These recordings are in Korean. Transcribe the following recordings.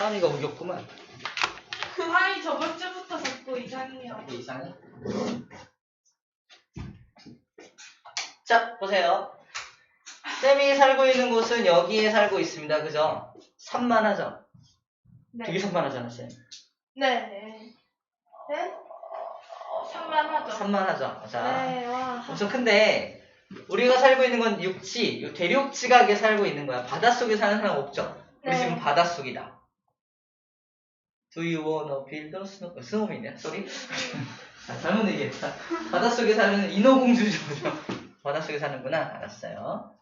하은이가 우겼구만. 아니 저번 주부터 자꾸 이상해요. 이상해? 자, 보세요. 쌤이 살고 있는 곳은 여기에 살고 있습니다. 그죠? 산만하죠? 네. 되게 산만하잖아, 쌤. 네. 네? 산만하죠. 산만하죠? 자, 네, 와. 엄청 큰데 우리가 살고 있는 건 육지, 요 대륙지각에 살고 있는 거야. 바닷속에 사는 사람 없죠? 우리 네. 지금 바닷속이다. Do you wanna build a 스노우맨이야? 쏘리? 아, 잘못 얘기했다. 바닷속에 사는 인어공주죠. 바닷속에 사는구나. 알았어요.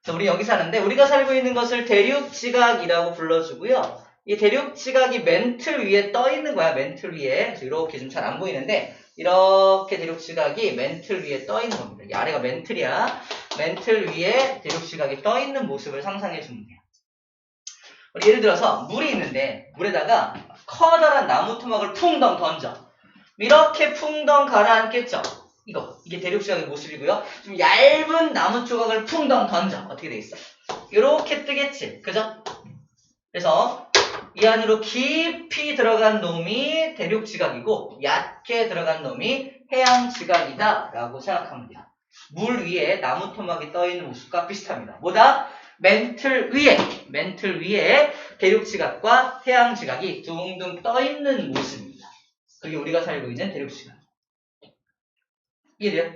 그래서 우리 여기 사는데 우리가 살고 있는 것을 대륙지각이라고 불러주고요. 이 대륙지각이 맨틀 위에 떠 있는 거야. 맨틀 위에. 그래서 이렇게 좀 잘 안 보이는데 이렇게 대륙지각이 맨틀 위에 떠 있는 겁니다. 이 아래가 맨틀이야. 맨틀 위에 대륙지각이 떠 있는 모습을 상상해 주면 돼요. 예를 들어서 물이 있는데 물에다가 커다란 나무 토막을 풍덩 던져. 이렇게 풍덩 가라앉겠죠. 이게 대륙지각의 모습이고요. 좀 얇은 나무 조각을 풍덩 던져. 어떻게 돼 있어? 이렇게 뜨겠지. 그죠? 그래서 이 안으로 깊이 들어간 놈이 대륙지각이고 얕게 들어간 놈이 해양지각이다 라고 생각하면 돼요. 물 위에 나무 토막이 떠 있는 모습과 비슷합니다. 뭐다? 맨틀 위에 대륙지각과 해양지각이 둥둥 떠 있는 모습입니다. 그게 우리가 살고 있는 대륙지각. 이해돼요?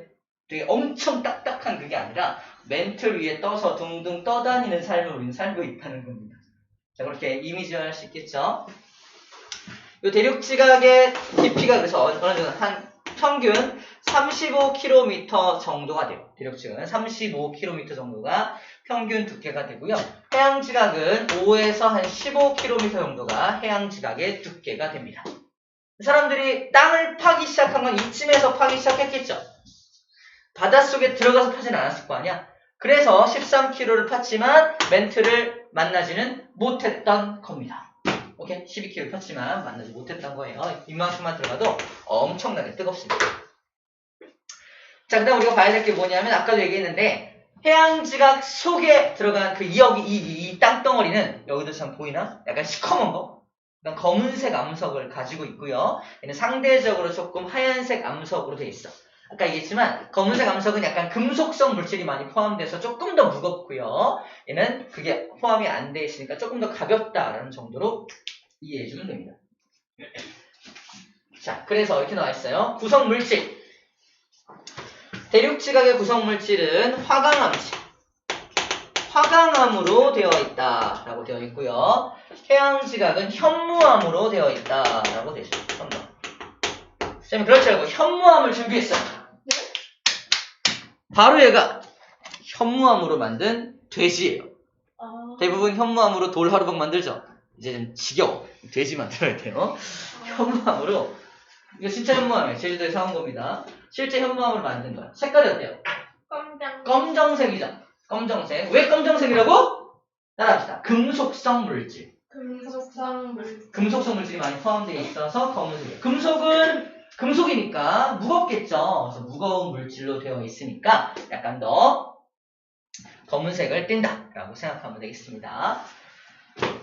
되게 엄청 딱딱한 그게 아니라 맨틀 위에 떠서 둥둥 떠다니는 삶을 우리는 살고 있다는 겁니다. 자, 그렇게 이미지화할 수 있겠죠? 이 대륙지각의 깊이가 그래서 어느 정도 한 평균 35km 정도가 돼요. 대륙지각은 35km 정도가 평균 두께가 되고요. 해양지각은 5에서 한 15km 정도가 해양지각의 두께가 됩니다. 사람들이 땅을 파기 시작한 건 이쯤에서 파기 시작했겠죠. 바닷속에 들어가서 파진 않았을 거 아니야. 그래서 13km를 팠지만 맨틀을 만나지는 못했던 겁니다. 오케이? 12km 팠지만 만나지 못했던 거예요. 이만큼만 들어가도 엄청나게 뜨겁습니다. 자, 그 다음 우리가 봐야 될 게 뭐냐면 아까도 얘기했는데 해양지각 속에 들어간 그 이 땅덩어리는 여기도 참 보이나? 약간 시커먼 거? 약간 검은색 암석을 가지고 있고요. 얘는 상대적으로 조금 하얀색 암석으로 되어 있어. 아까 얘기했지만 검은색 암석은 약간 금속성 물질이 많이 포함돼서 조금 더 무겁고요. 얘는 그게 포함이 안 돼 있으니까 조금 더 가볍다라는 정도로 이해해주면 됩니다. 자, 그래서 이렇게 나와 있어요. 구성 물질. 대륙지각의 구성 물질은 화강암으로 되어 있다라고 되어 있고요. 해양지각은 현무암으로 되어 있다라고 되어 있습니다. 현무암. 쌤이 그렇지 않고 현무암을 준비했어요. 바로 얘가 현무암으로 만든 돼지예요. 대부분 현무암으로 돌 하루방 만들죠. 이제 좀 지겨워. 돼지 만들어야 돼요. 현무암으로. 이거 진짜 현무암이에요. 제주도에 사온 겁니다. 실제 현무암으로 만든 거야. 색깔이 어때요? 검정색이죠. 검정색. 왜 검정색이라고? 따라합시다. 금속성 물질. 금속성 물질이 많이 포함되어 있어서 검은색이에요. 금속은 금속이니까 무겁겠죠. 그래서 무거운 물질로 되어 있으니까 약간 더 검은색을 띈다라고 생각하면 되겠습니다.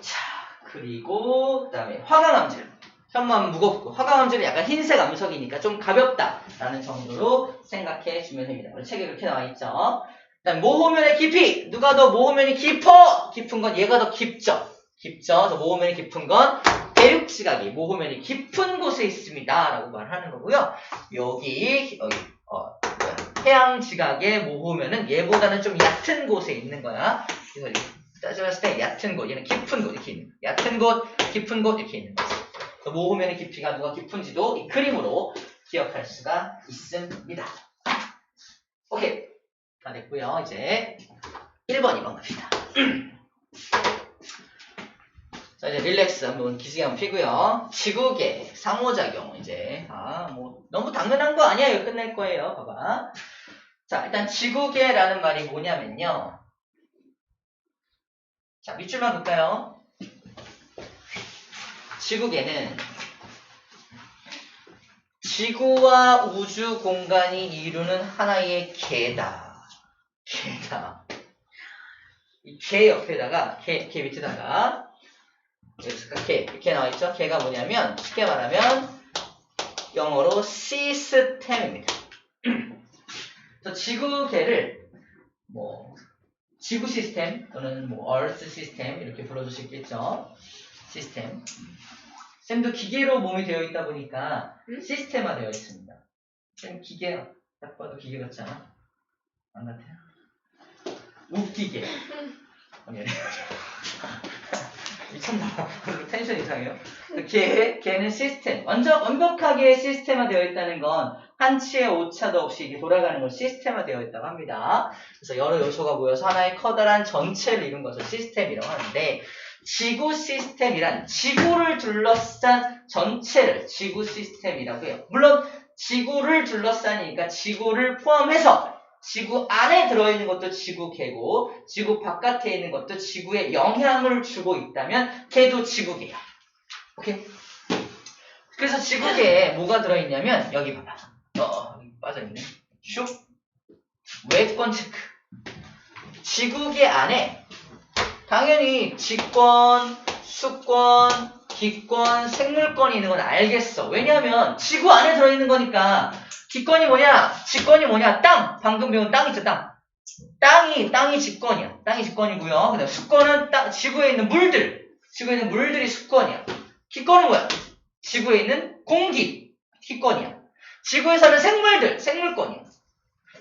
자, 그리고 그다음에 화강암질. 현무암은 무겁고 화강암질은 약간 흰색 암석이니까 좀 가볍다라는 정도로 생각해 주면 됩니다. 우리 책에 이렇게 나와 있죠. 그다음 모호면의 깊이. 누가 더 모호면이 깊어? 깊은 건 얘가 더 깊죠. 그래서 모호면이 깊은 건 대륙지각이 모호면이 깊은 곳에 있습니다 라고 말하는 거고요. 여기 해양지각의 모호면은 얘보다는 좀 얕은 곳에 있는 거야. 그래서 따져봤을 때 얕은 곳, 얘는 깊은 곳 이렇게 있는 거야. 얕은 곳, 깊은 곳 이렇게 있는 거지. 모호면의 깊이가 누가 깊은지도 이 그림으로 기억할 수가 있습니다. 오케이, 다 됐고요. 이제 1번, 2번 갑시다. 자, 이제 릴렉스 한번 기지개 한번 피고요. 지구계, 상호작용, 이제. 뭐, 너무 당연한 거 아니야. 이거 끝낼 거예요. 봐봐. 자, 일단 지구계라는 말이 뭐냐면요. 자, 밑줄만 볼까요? 지구계는 지구와 우주 공간이 이루는 하나의 개다. 이 개 옆에다가, 개 밑에다가 여기서 개 이렇게 나와있죠? 개가 뭐냐면 쉽게 말하면 영어로 시스템입니다. 그래서 지구개를 뭐 지구 시스템 또는 뭐 얼스 시스템 이렇게 불러줄 수 있겠죠. 시스템. 쌤도 기계로 몸이 되어 있다 보니까 시스템화 되어 있습니다. 쌤 기계 딱 봐도 기계 같지 않아? 안 같아요? 웃기게. 미안해. 미쳤나? 텐션 이상해요. 걔는 시스템. 완벽하게 시스템화 되어 있다는 건 한치의 오차도 없이 이게 돌아가는 걸 시스템화 되어 있다고 합니다. 그래서 여러 요소가 모여서 하나의 커다란 전체를 이룬 것을 시스템이라고 하는데, 지구 시스템이란 지구를 둘러싼 전체를 지구 시스템이라고 해요. 물론 지구를 둘러싸니까 지구를 포함해서 지구 안에 들어있는 것도 지구개고 지구 바깥에 있는 것도 지구에 영향을 주고 있다면 걔도 지구개야. 오케이? 그래서 지구개에 뭐가 들어있냐면 여기 봐봐. 여기 빠져있네. 슉. 외권 체크. 지구개 안에 당연히 직권, 수권, 기권, 생물권이 있는 건 알겠어. 왜냐하면 지구 안에 들어있는 거니까. 기권이 뭐냐? 직권이 뭐냐? 땅! 방금 배운 땅 있죠, 땅. 땅이 직권이야. 땅이 직권이고요. 그다음 수권은 지구에 있는 물들. 지구에 있는 물들이 수권이야. 기권은 뭐야? 지구에 있는 공기. 기권이야. 지구에 사는 생물들. 생물권이야.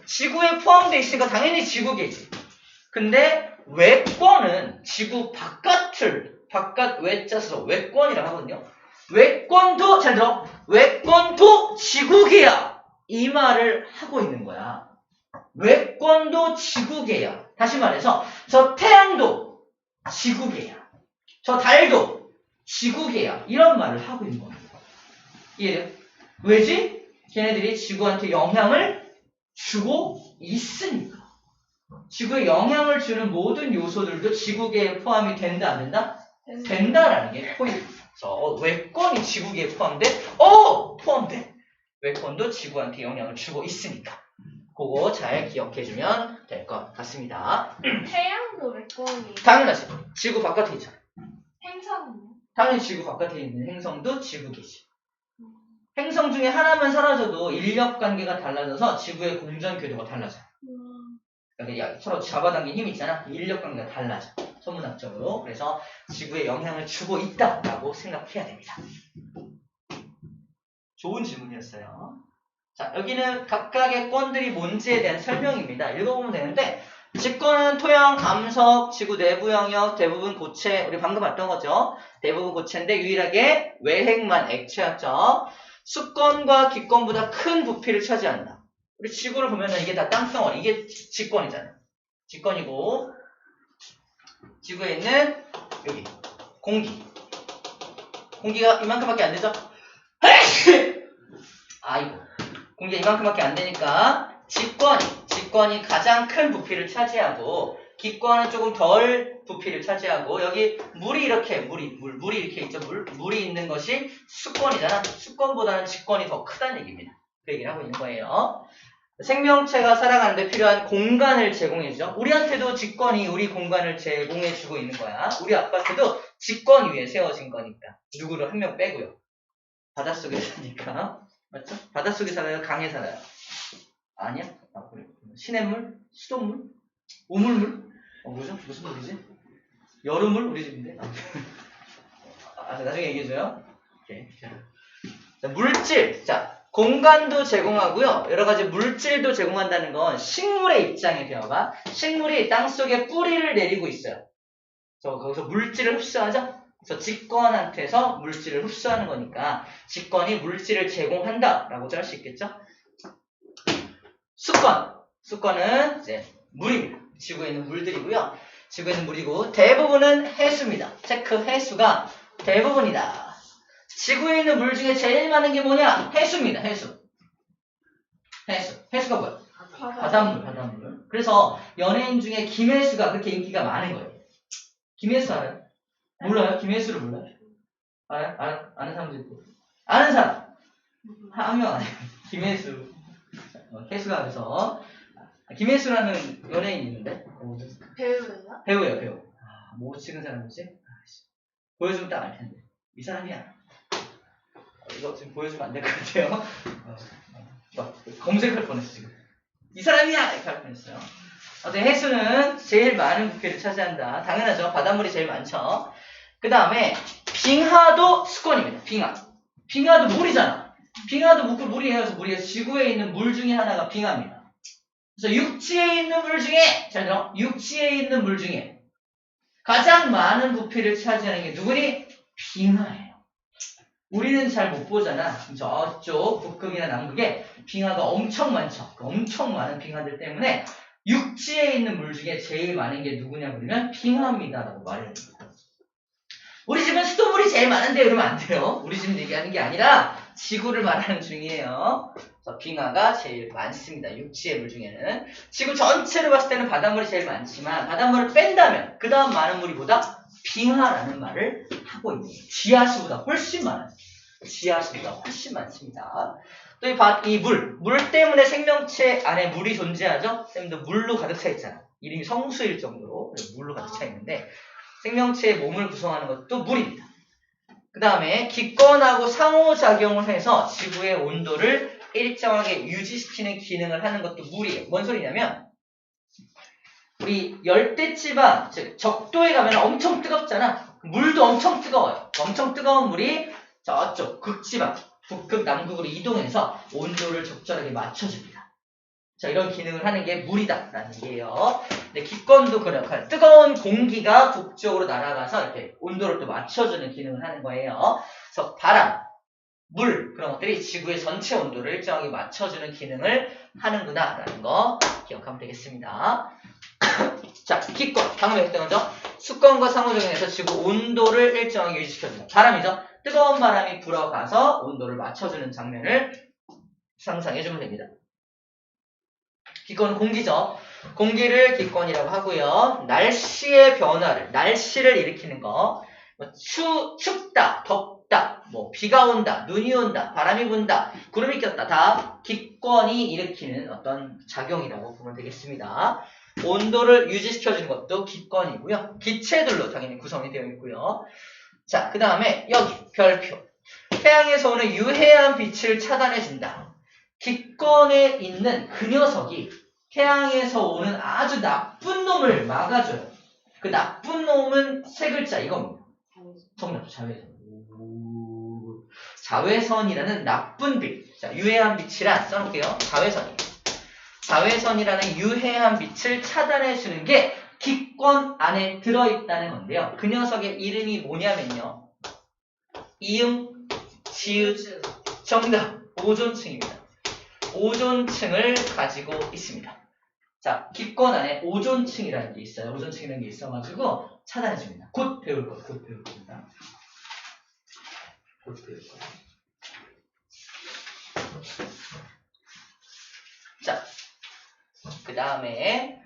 지구에 포함되어 있으니까 당연히 지구계지. 근데 외권은 지구 바깥 외자서 외권이라고 하거든요. 외권도 잘 들어. 외권도 지구계야. 이 말을 하고 있는 거야. 외권도 지구계야. 다시 말해서 저 태양도 지구계야. 저 달도 지구계야. 이런 말을 하고 있는 겁니다. 이해돼요? 왜지? 걔네들이 지구한테 영향을 주고 있으니까. 지구에 영향을 주는 모든 요소들도 지구계에 포함이 된다, 안 된다? 된다라는 게 포인트죠. 외권이 지구계에 포함돼? 포함돼. 외권도 지구한테 영향을 주고 있으니까. 그거 잘 기억해주면 될 것 같습니다. 태양도 외권이. 당연하지. 지구 바깥에 있잖아. 행성은요? 당연히 지구 바깥에 있는 행성도 지구계지. 행성 중에 하나만 사라져도 인력관계가 달라져서 지구의 공전궤도가 달라져. 그러니까 서로 잡아당긴 힘이 있잖아. 인력관계가 달라져. 천문학적으로. 그래서 지구에 영향을 주고 있다라고 생각해야 됩니다. 좋은 질문이었어요. 자, 여기는 각각의 권들이 뭔지에 대한 설명입니다. 읽어보면 되는데, 직권은 토양, 암석, 지구 내부 영역, 대부분 고체, 우리 방금 봤던 거죠. 대부분 고체인데 유일하게 외핵만 액체였죠. 수권과 기권보다 큰 부피를 차지한다. 우리 지구를 보면은 이게 다 땅덩어리, 이게 직권이잖아요. 직권이고, 지구에 있는 여기 공기가 이만큼밖에 안 되죠? 아이고, 공기가 이만큼밖에 안 되니까 직권이 가장 큰 부피를 차지하고, 기권은 조금 덜 부피를 차지하고, 여기 물이 이렇게 물이 이렇게 있죠. 물이 있는 것이 수권이잖아. 수권보다는 직권이 더 크다는 얘기입니다. 그 얘기를 하고 있는 거예요. 생명체가 살아가는데 필요한 공간을 제공해주죠. 우리한테도 직권이 우리 공간을 제공해주고 있는 거야. 우리 아파트도 직권 위에 세워진 거니까. 누구를 한 명 빼고요. 바닷속에 사니까. 맞죠? 바닷속에 살아요? 강에 살아요? 아니야? 그래. 시냇물? 수돗물? 우물물? 뭐죠? 무슨 물이지? 여름물? 우리 집인데? 나중에 얘기해줘요. 오케이. 자, 물질. 자, 공간도 제공하고요. 여러 가지 물질도 제공한다는 건 식물의 입장에 되어봐. 식물이 땅속에 뿌리를 내리고 있어요. 거기서 물질을 흡수하죠? 그래서 직권한테서 물질을 흡수하는 거니까 직권이 물질을 제공한다라고도 할 수 있겠죠? 수권은 이제 물입니다. 지구에 있는 물들이고요. 지구에 있는 물이고 대부분은 해수입니다. 체크 해수가 대부분이다. 지구에 있는 물 중에 제일 많은 게 뭐냐? 해수입니다. 해수가 뭐야? 바닷물. 그래서 연예인 중에 김혜수가 그렇게 인기가 많은 거예요. 김혜수 알아요? 몰라요? 김혜수를 몰라요? 알아요? 아는 사람도 있고. 아는 사람! 한 명 아니에요. 김혜수. 혜수가 그래서 김혜수라는 연예인이 있는데 배우예요? 배우예요. 뭐 찍은 사람이지? 보여주면 딱 알 텐데. 이 사람이야. 이거 지금 보여주면 안 될 것 같아요. 검색할 뻔했어, 지금. 이 사람이야! 이렇게 할 뻔했어요. 어때, 해수는 제일 많은 부피를 차지한다. 당연하죠. 바닷물이 제일 많죠. 그 다음에, 빙하도 수건입니다. 빙하도 물이잖아. 빙하도 물이에요. 그래서 물이 지구에 있는 물 중에 하나가 빙하입니다. 그래서 육지에 있는 물 중에, 잘 들어, 육지에 있는 물 중에 가장 많은 부피를 차지하는 게 누구니? 빙하예요. 우리는 잘 못 보잖아. 저쪽 북극이나 남극에 빙하가 엄청 많죠. 엄청 많은 빙하들 때문에 육지에 있는 물 중에 제일 많은 게 누구냐 그러면 빙하입니다 라고 말해야 됩니다. 우리 집은 수돗물이 제일 많은데 그러면 안 돼요. 우리 집 얘기하는 게 아니라 지구를 말하는 중이에요. 그래서 빙하가 제일 많습니다. 육지의 물 중에는. 지구 전체로 봤을 때는 바닷물이 제일 많지만 바닷물을 뺀다면 그 다음 많은 물이 뭐다? 빙하라는 말을 하고 있는 거예요. 지하수보다 훨씬 많아요. 지하수보다 훨씬 많습니다. 또 이 물 때문에 생명체 안에 물이 존재하죠? 쌤도 물로 가득 차 있잖아. 이름이 성수일 정도로 물로 가득 차 있는데 생명체의 몸을 구성하는 것도 물입니다. 그 다음에 기권하고 상호작용을 해서 지구의 온도를 일정하게 유지시키는 기능을 하는 것도 물이에요. 뭔 소리냐면 우리 열대지방, 즉 적도에 가면 엄청 뜨겁잖아. 물도 엄청 뜨거워요. 엄청 뜨거운 물이 저쪽 극지방, 북극, 남극으로 이동해서 온도를 적절하게 맞춰줍니다. 자, 이런 기능을 하는 게 물이다라는 얘기예요. 근데 기권도 그런 역할. 뜨거운 공기가 북쪽으로 날아가서 이렇게 온도를 또 맞춰주는 기능을 하는 거예요. 그래서 바람, 물 그런 것들이 지구의 전체 온도를 일정하게 맞춰주는 기능을 하는구나라는 거 기억하면 되겠습니다. 자, 기권 방금 했던 거죠. 수권과 상호작용해서 지구 온도를 일정하게 유지시켜줍니다. 바람이죠. 뜨거운 바람이 불어가서 온도를 맞춰주는 장면을 상상해주면 됩니다. 기권은 공기죠. 공기를 기권이라고 하고요. 날씨의 변화를, 날씨를 일으키는 거, 춥다, 덥다, 비가 온다, 눈이 온다, 바람이 분다, 구름이 꼈다, 다 기권이 일으키는 어떤 작용이라고 보면 되겠습니다. 온도를 유지시켜주는 것도 기권이고요. 기체들로 당연히 구성이 되어 있고요. 자, 그 다음에 여기 별표. 태양에서 오는 유해한 빛을 차단해준다. 기권에 있는 그 녀석이 태양에서 오는 아주 나쁜 놈을 막아줘요. 그 나쁜 놈은 세 글자 이겁니다. 정답, 자외선. 자외선이라는 나쁜 빛. 자, 유해한 빛이란 써놓을게요. 자외선이라는 유해한 빛을 차단해주는 게 기권 안에 들어있다는 건데요. 그 녀석의 이름이 뭐냐면요. 이응, 지읒, 정답, 오존층입니다. 오존층을 가지고 있습니다. 자, 기권 안에 오존층이라는 게 있어요. 오존층이라는 게 있어가지고 차단해줍니다. 곧 배울 겁니다. 곧 배울 겁니다. 자, 그 다음에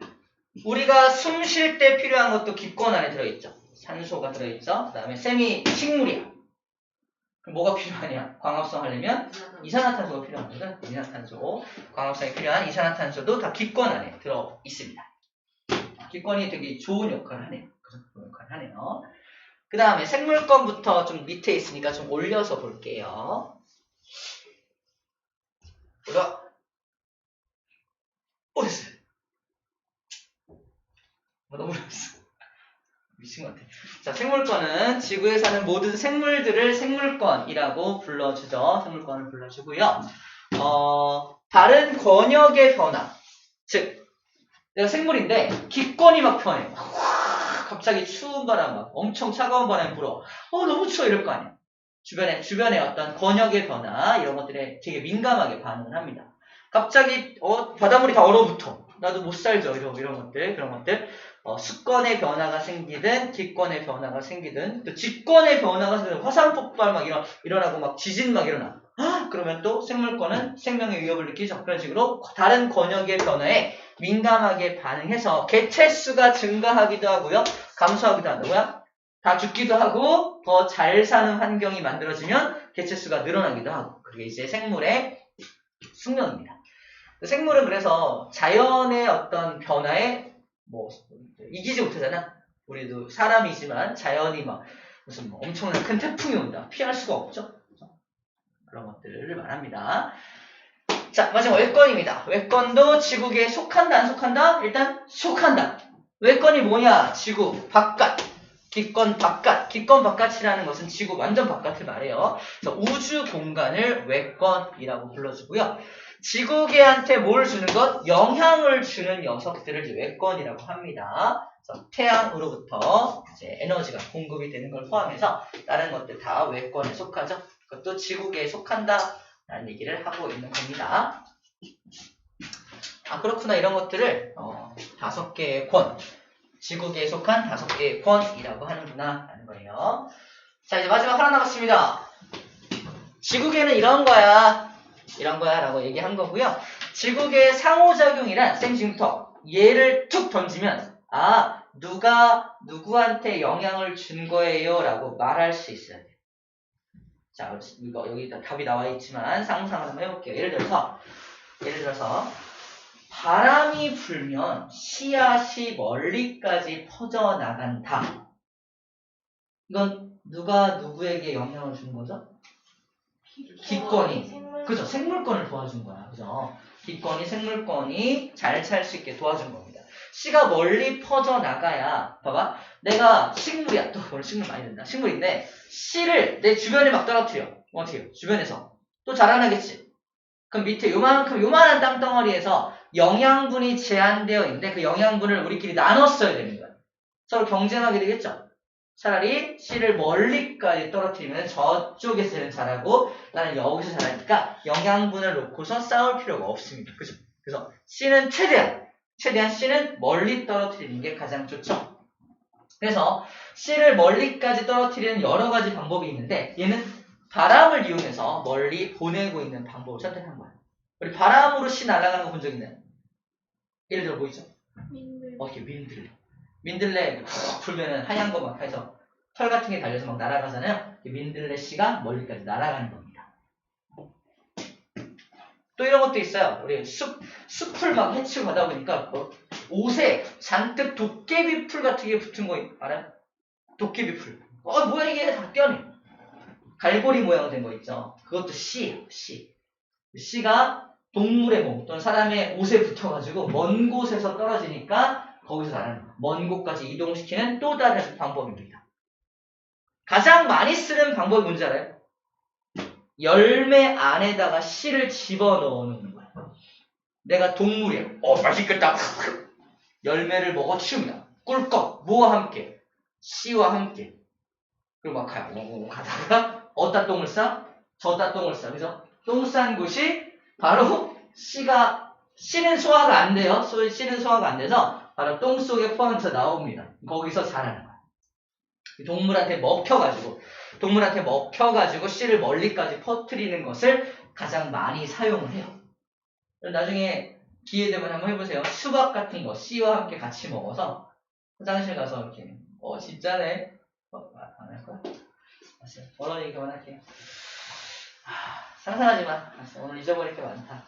우리가 숨 쉴 때 필요한 것도 기권 안에 들어있죠. 산소가 들어있죠. 그 다음에 쌤이 식물이야. 그럼 뭐가 필요하냐? 광합성 하려면 이산화탄소가 필요한 거거든. 이산화탄소. 광합성이 필요한 이산화탄소도 다 기권 안에 들어 있습니다. 기권이 되게 좋은 역할을 하네요. 좋은 역할을 하네요. 그 다음에 생물권부터 좀 밑에 있으니까 좀 올려서 볼게요. 올라. 됐어요. 너무 어렵어. 미친 것 같아. 자, 생물권은 지구에 사는 모든 생물들을 생물권이라고 불러주죠. 생물권을 불러주고요. 다른 권역의 변화. 즉, 내가 생물인데 기권이 막 변해. 갑자기 추운 바람, 막 엄청 차가운 바람이 불어. 너무 추워 이럴 거 아니야. 주변에 어떤 권역의 변화 이런 것들에 되게 민감하게 반응을 합니다. 갑자기 바닷물이 다 얼어붙어. 나도 못 살죠. 이런 것들, 그런 것들. 수권의 변화가 생기든 기권의 변화가 생기든 또 직권의 변화가 생기든 화산 폭발 막 일어나고 막 지진 막 일어나. 그러면 또 생물권은 생명의 위협을 느끼죠. 그런 식으로 다른 권역의 변화에 민감하게 반응해서 개체 수가 증가하기도 하고요. 감소하기도 한다고요. 다 죽기도 하고 더 잘 사는 환경이 만들어지면 개체 수가 늘어나기도 하고. 그게 이제 생물의 숙명입니다. 생물은 그래서 자연의 어떤 변화에 이기지 못하잖아. 우리도 사람이지만 자연이 막 무슨 뭐 엄청난 큰 태풍이 온다. 피할 수가 없죠. 그런 것들을 말합니다. 자, 마지막 외권입니다. 외권도 지구계에 속한다, 안 속한다? 일단 속한다. 외권이 뭐냐? 지구 바깥. 기권 바깥. 기권 바깥이라는 것은 지구 완전 바깥을 말해요. 그래서 우주 공간을 외권이라고 불러주고요. 지구계한테 뭘 주는 것? 영향을 주는 녀석들을 이제 외권이라고 합니다. 그래서 태양으로부터 이제 에너지가 공급이 되는 걸 포함해서 다른 것들 다 외권에 속하죠. 그것도 지구계에 속한다라는 얘기를 하고 있는 겁니다. 아, 그렇구나. 이런 것들을 5개의 권, 지구계에 속한 5개의 권이라고 하는구나 라는 거예요. 자, 이제 마지막 하나 남았습니다. 지구계는 이런 거야 라고 얘기한 거고요. 지구계의 상호작용이란 쌤 지금부터 얘를 툭 던지면 누가 누구한테 영향을 준 거예요 라고 말할 수 있어야 돼. 자, 이거 여기 답이 나와 있지만 상상을 한번 해볼게요. 예를 들어서 바람이 불면 씨앗이 멀리까지 퍼져나간다. 이건 누가 누구에게 영향을 준 거죠? 기권이. 그죠? 생물권을 도와준 거야. 그죠? 기권이 생물권이 잘 살 수 있게 도와준 겁니다. 씨가 멀리 퍼져나가야, 봐봐. 내가 식물이야. 또 오늘 식물 많이 된다. 식물인데, 씨를 내 주변에 막 떨어뜨려. 어떻게 해요? 주변에서. 또 자라나겠지. 그럼 밑에 요만한 땅덩어리에서 영양분이 제한되어 있는데 그 영양분을 우리끼리 나눠 써야 되는 거야. 서로 경쟁하게 되겠죠? 차라리 씨를 멀리까지 떨어뜨리면 저쪽에서 쟤는 자라고 나는 여기서 자라니까 영양분을 놓고서 싸울 필요가 없습니다. 그죠? 그래서 씨는 최대한 씨는 멀리 떨어뜨리는 게 가장 좋죠. 그래서 씨를 멀리까지 떨어뜨리는 여러 가지 방법이 있는데 얘는 바람을 이용해서 멀리 보내고 있는 방법을 선택한 거야. 우리 바람으로 씨 날아가는 거 본 적 있나요? 예를 들어 보이죠? 어떻게 민들레 푹 불면은 하얀 거 막 해서 털 같은 게 달려서 막 날아가잖아요. 민들레 씨가 멀리까지 날아가는 겁니다. 또 이런 것도 있어요. 우리 숲을 막 해치고 가다 보니까 옷에 잔뜩 도깨비 풀 같은 게 붙은 거 알아요? 도깨비 풀. 뭐야 이게 다 떼어내. 갈고리 모양 된 거 있죠. 그것도 씨예요. 씨가 동물의 몸 또는 사람의 옷에 붙어가지고 먼 곳에서 떨어지니까 거기서 나는 먼 곳까지 이동시키는 또 다른 방법입니다. 가장 많이 쓰는 방법이 뭔지 알아요? 열매 안에다가 씨를 집어넣어 놓는 거야. 내가 동물이야. 맛있겠다. 열매를 먹어 치웁니다. 꿀꺽. 뭐와 함께? 씨와 함께. 그리고 막 가다가 어디다 똥을 싸? 저다 똥을 싸. 그죠? 똥 싼 곳이 바로 씨는 소화가 안 돼요. 씨는 소화가 안 돼서 바로 똥 속에 포함해서 나옵니다. 거기서 자라는 거야. 동물한테 먹혀가지고 씨를 멀리까지 퍼뜨리는 것을 가장 많이 사용을 해요. 나중에 기회 되면 한번 해보세요. 수박 같은 거 씨와 함께 같이 먹어서 화장실 가서 이렇게 진짜네. 안 할 거야? 알았어요. 오늘 얘기 그만할게요. 상상하지 마. 알았어. 오늘 잊어버릴 게 많다.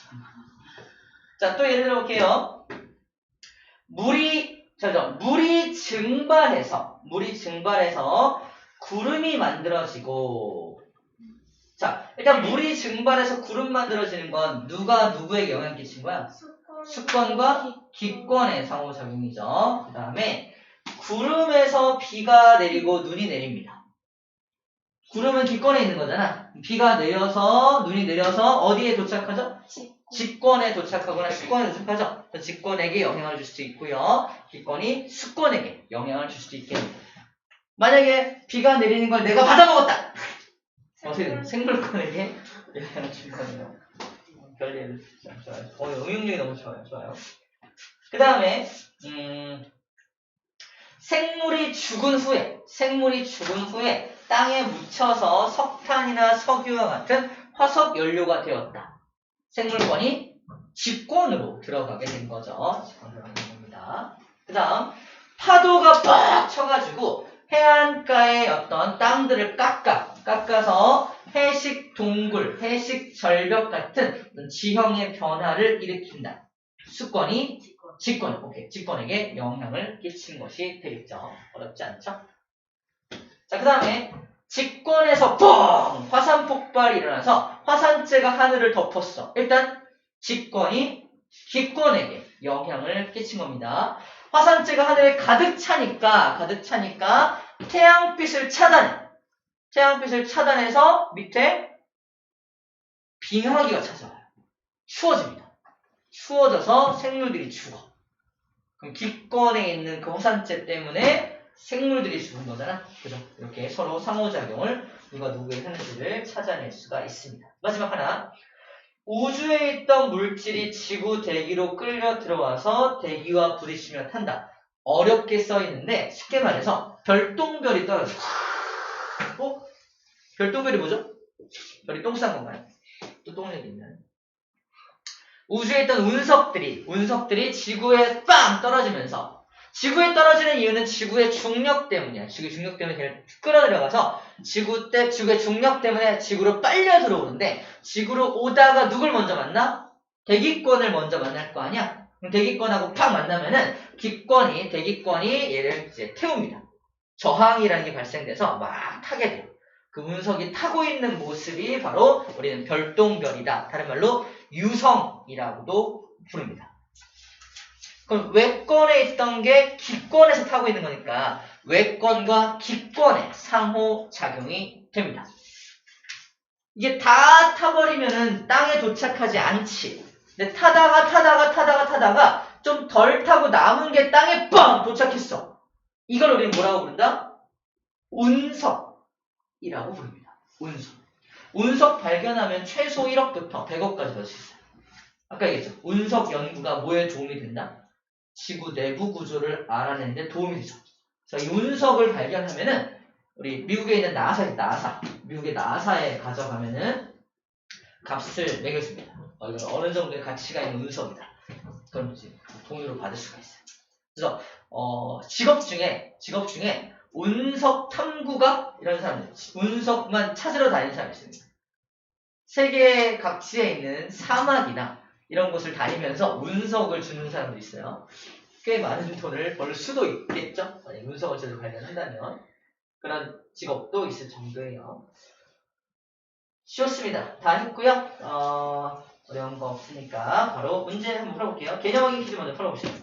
자, 또 예를 들어볼게요. 물이 증발해서 구름이 만들어지고, 자, 일단 물이 증발해서 구름 만들어지는 건 누가 누구에게 영향을 끼친 거야? 수권과 기권의 상호작용이죠. 그 다음에 구름에서 비가 내리고 눈이 내립니다. 구름은 기권에 있는 거잖아. 비가 내려서 눈이 내려서 어디에 도착하죠? 직권에 도착하거나 수권에 도착하죠. 직권에게 영향을 줄 수도 있고요. 기권이 수권에게 영향을 줄 수도 있겠네요. 만약에 비가 내리는 걸 내가 받아먹었다. 어떻게 생물권에게 영향을 줄 거네요. 별일 좋아요. 응용력이 너무 좋아요. 그 다음에 생물이 죽은 후에 땅에 묻혀서 석탄이나 석유와 같은 화석 연료가 되었다. 생물권이 직권으로 들어가게 된 거죠. 직권으로 들어가게 겁니다. 그 다음 파도가 빡 쳐가지고 해안가의 어떤 땅들을 깎아서 해식 동굴, 해식 절벽 같은 지형의 변화를 일으킨다. 직권에게 영향을 끼친 것이 되겠죠. 어렵지 않죠? 자, 그 다음에 직권에서 뻥! 화산 폭발이 일어나서 화산재가 하늘을 덮었어. 일단 직권이 기권에게 영향을 끼친 겁니다. 화산재가 하늘에 가득 차니까 태양빛을 차단해서 밑에 빙하기가 찾아와요. 추워집니다. 추워져서 생물들이 죽어. 그럼 기권에 있는 그 화산재 때문에 생물들이 죽은 거잖아. 그죠? 이렇게 서로 상호작용을 누가 누구에게 하는지를 찾아낼 수가 있습니다. 마지막 하나. 우주에 있던 물질이 지구 대기로 끌려 들어와서 대기와 부딪히며 탄다. 어렵게 써 있는데 쉽게 말해서 별똥별이 떨어져. 별똥별이 뭐죠? 별이 똥 싼 건가요? 또 똥 얘기 있나요? 우주에 있던 운석들이 지구에 빵 떨어지면서, 지구에 떨어지는 이유는 지구의 중력 때문이야. 지구의 중력 때문에 걔를 끌어들여가서 지구의 중력 때문에 지구로 빨려 들어오는데, 지구로 오다가 누굴 먼저 만나? 대기권을 먼저 만날 거 아니야? 그럼 대기권하고 팍 만나면은 대기권이 얘를 이제 태웁니다. 저항이라는 게 발생돼서 막 타게 돼요. 그 운석이 타고 있는 모습이 바로 우리는 별똥별이다. 다른 말로 유성이라고도 부릅니다. 그럼 외권에 있던 게 기권에서 타고 있는 거니까 외권과 기권의 상호작용이 됩니다. 이게 다 타버리면은 땅에 도착하지 않지. 근데 타다가 좀 덜 타고 남은 게 땅에 뻥 도착했어. 이걸 우리는 뭐라고 부른다? 운석이라고 부릅니다. 운석 발견하면 최소 1억부터 100억까지 벌 수 있어요. 아까 얘기했죠. 운석 연구가 뭐에 도움이 된다? 지구 내부 구조를 알아내는 데 도움이 되죠. 그래서 이 운석을 발견하면은 우리 미국에 있는 미국의 나사에 가져가면은 값을 매겨줍니다. 이건 어느 정도의 가치가 있는 운석이다. 그럼 이제 돈으로 받을 수가 있어요. 그래서 직업 중에 운석 탐구가 이런 사람들, 운석만 찾으러 다니는 사람이 있습니다. 세계 각지에 있는 사막이나 이런 곳을 다니면서 운석을 주는 사람도 있어요. 꽤 많은 돈을 벌 수도 있겠죠. 만약 운석을 제대로 발견한다면 그런 직업도 있을 정도예요. 쉬웠습니다. 다 했고요. 어려운 거 없으니까 바로 문제 한번 풀어볼게요. 개념 확인 퀴즈 먼저 풀어봅시다.